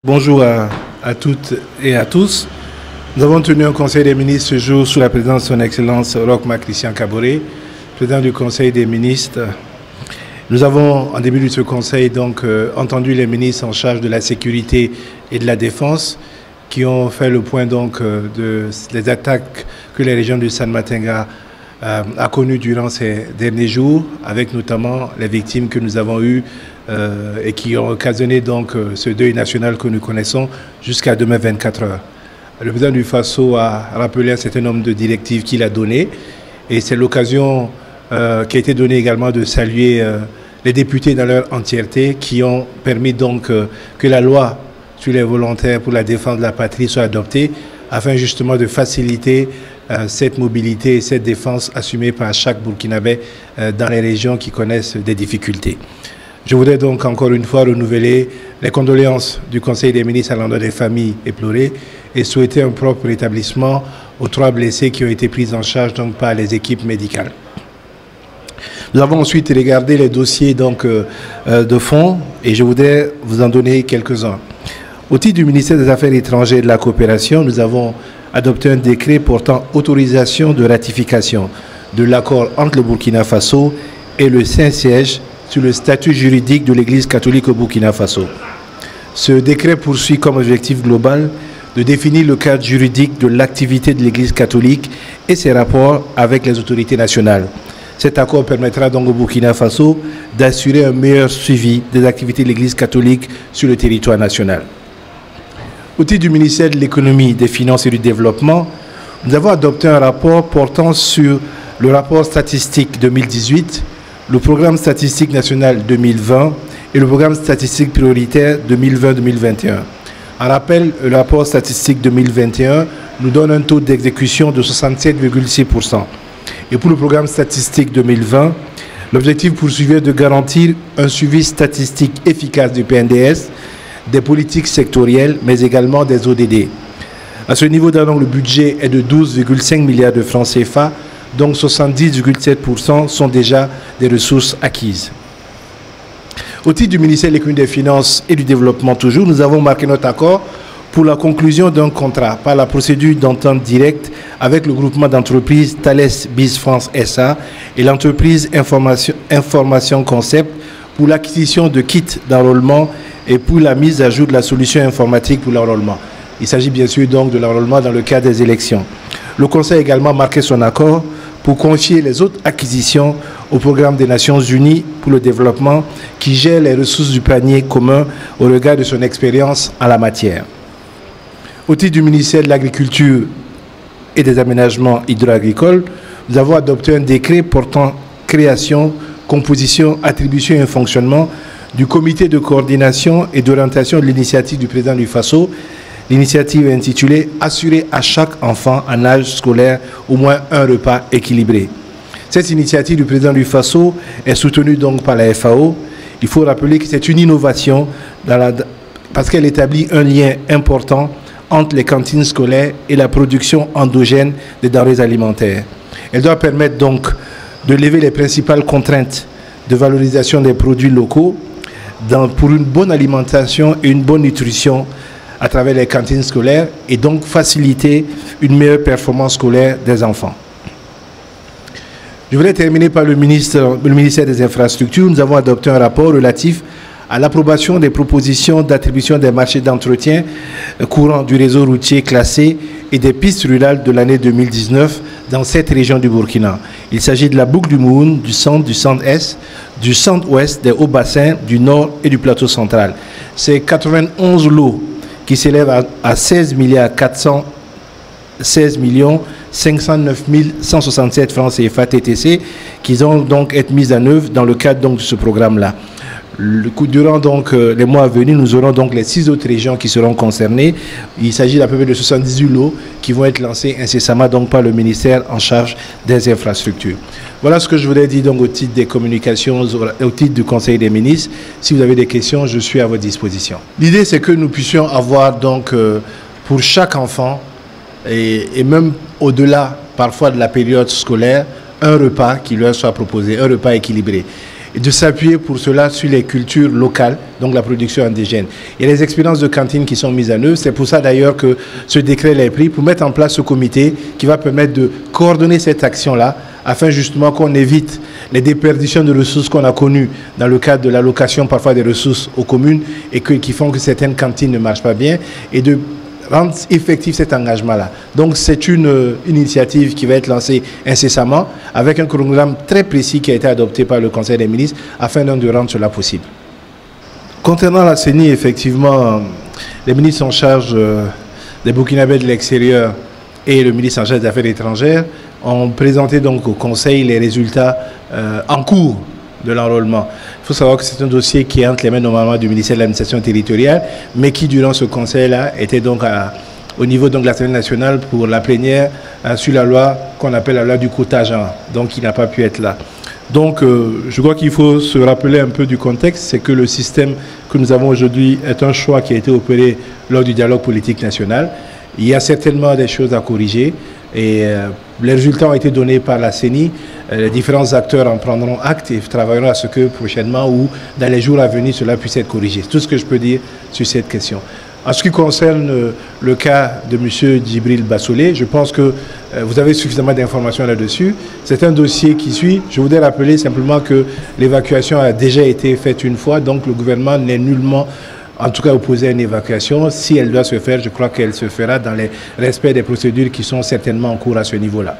Bonjour à toutes et à tous. Nous avons tenu un conseil des ministres ce jour sous la présidence de son Excellence Roch-Marc Christian Kaboré, président du conseil des ministres. Nous avons, en début de ce conseil, donc entendu les ministres en charge de la sécurité et de la défense qui ont fait le point donc des attaques que la région du San-Matenga a connues durant ces derniers jours, avec notamment les victimes que nous avons eues et qui ont occasionné donc ce deuil national que nous connaissons jusqu'à demain 24 heures. Le président du Faso a rappelé un certain nombre de directives qu'il a données et c'est l'occasion qui a été donnée également de saluer les députés dans leur entièreté qui ont permis donc que la loi sur les volontaires pour la défense de la patrie soit adoptée afin justement de faciliter cette mobilité et cette défense assumée par chaque Burkinabé dans les régions qui connaissent des difficultés. Je voudrais donc encore une fois renouveler les condoléances du Conseil des ministres à l'endroit des familles éplorées et souhaiter un propre rétablissement aux 3 blessés qui ont été pris en charge donc par les équipes médicales. Nous avons ensuite regardé les dossiers donc, de fond et je voudrais vous en donner quelques-uns. Au titre du ministère des Affaires étrangères et de la coopération, nous avons adopté un décret portant autorisation de ratification de l'accord entre le Burkina Faso et le Saint-Siège sur le statut juridique de l'Église catholique au Burkina Faso. Ce décret poursuit comme objectif global de définir le cadre juridique de l'activité de l'Église catholique et ses rapports avec les autorités nationales. Cet accord permettra donc au Burkina Faso d'assurer un meilleur suivi des activités de l'Église catholique sur le territoire national. Au titre du ministère de l'Économie, des Finances et du Développement, nous avons adopté un rapport portant sur le rapport statistique 2018, le programme statistique national 2020 et le programme statistique prioritaire 2020-2021. En rappel, le rapport statistique 2021 nous donne un taux d'exécution de 67,6%. Et pour le programme statistique 2020, l'objectif poursuivi est de garantir un suivi statistique efficace du PNDS, des politiques sectorielles, mais également des ODD. À ce niveau, donc, le budget est de 12,5 milliards de francs CFA, donc 70,7% sont déjà des ressources acquises. Au titre du ministère de l'Économie, des Finances et du Développement toujours, nous avons marqué notre accord pour la conclusion d'un contrat par la procédure d'entente directe avec le groupement d'entreprises Thales Biz France SA et l'entreprise Information Concept pour l'acquisition de kits d'enrôlement et pour la mise à jour de la solution informatique pour l'enrôlement. Il s'agit bien sûr donc de l'enrôlement dans le cadre des élections. Le Conseil a également marqué son accord pour confier les autres acquisitions au programme des Nations Unies pour le développement qui gère les ressources du panier commun au regard de son expérience en la matière. Au titre du ministère de l'Agriculture et des Aménagements hydro-agricoles, nous avons adopté un décret portant création, composition, attribution et fonctionnement du comité de coordination et d'orientation de l'initiative du président du Faso. L'initiative est intitulée « Assurer à chaque enfant en âge scolaire au moins un repas équilibré ». Cette initiative du président du Faso est soutenue donc par la FAO. Il faut rappeler que c'est une innovation parce qu'elle établit un lien important entre les cantines scolaires et la production endogène des denrées alimentaires. Elle doit permettre donc de lever les principales contraintes de valorisation des produits locaux pour une bonne alimentation et une bonne nutrition à travers les cantines scolaires et donc faciliter une meilleure performance scolaire des enfants. Je voudrais terminer par le ministère des Infrastructures. Nous avons adopté un rapport relatif à l'approbation des propositions d'attribution des marchés d'entretien courant du réseau routier classé et des pistes rurales de l'année 2019 dans 7 régions du Burkina. Il s'agit de la boucle du Moun, du centre-est, du centre-ouest, des hauts-bassins, du nord et du plateau central. C'est 91 lots qui s'élèvent à 16 509 167 francs CFA TTC qui vont donc être mises en œuvre dans le cadre donc de ce programme-là. Durant donc les mois à venir, nous aurons donc les 6 autres régions qui seront concernées. Il s'agit d'à peu près de 78 lots qui vont être lancés incessamment donc par le ministère en charge des infrastructures. Voilà ce que je voulais dire donc au titre des communications, au titre du Conseil des ministres. Si vous avez des questions, je suis à votre disposition. L'idée, c'est que nous puissions avoir donc pour chaque enfant et même au-delà parfois de la période scolaire, un repas qui leur soit proposé, un repas équilibré. et de s'appuyer pour cela sur les cultures locales, donc la production indigène. Il y a les expériences de cantine qui sont mises en œuvre. C'est pour ça d'ailleurs que ce décret est pris pour mettre en place ce comité qui va permettre de coordonner cette action-là afin justement qu'on évite les déperditions de ressources qu'on a connues dans le cadre de l'allocation parfois des ressources aux communes et qui font que certaines cantines ne marchent pas bien et de rendre effectif cet engagement-là. Donc c'est une initiative qui va être lancée incessamment avec un chronogramme très précis qui a été adopté par le Conseil des ministres afin donc de rendre cela possible. Concernant la CENI, effectivement, les ministres en charge des Burkinabés de l'extérieur et le ministre en charge des Affaires étrangères ont présenté donc au Conseil les résultats en cours de l'enrôlement. Il faut savoir que c'est un dossier qui est entre les mains normalement du ministère de l'administration territoriale, mais qui durant ce Conseil-là était donc au niveau donc, de l'Assemblée nationale pour la plénière sur la loi qu'on appelle la loi du quota genre. Donc il n'a pas pu être là. Donc je crois qu'il faut se rappeler un peu du contexte, c'est que le système que nous avons aujourd'hui est un choix qui a été opéré lors du dialogue politique national. Il y a certainement des choses à corriger et les résultats ont été donnés par la CENI. Les différents acteurs en prendront acte et travailleront à ce que prochainement ou dans les jours à venir cela puisse être corrigé. C'est tout ce que je peux dire sur cette question. En ce qui concerne le cas de M. Djibril Bassolé, je pense que vous avez suffisamment d'informations là-dessus. C'est un dossier qui suit. Je voudrais rappeler simplement que l'évacuation a déjà été faite une fois, donc le gouvernement n'est nullement en tout cas opposé à une évacuation. Si elle doit se faire, je crois qu'elle se fera dans le respect des procédures qui sont certainement en cours à ce niveau-là.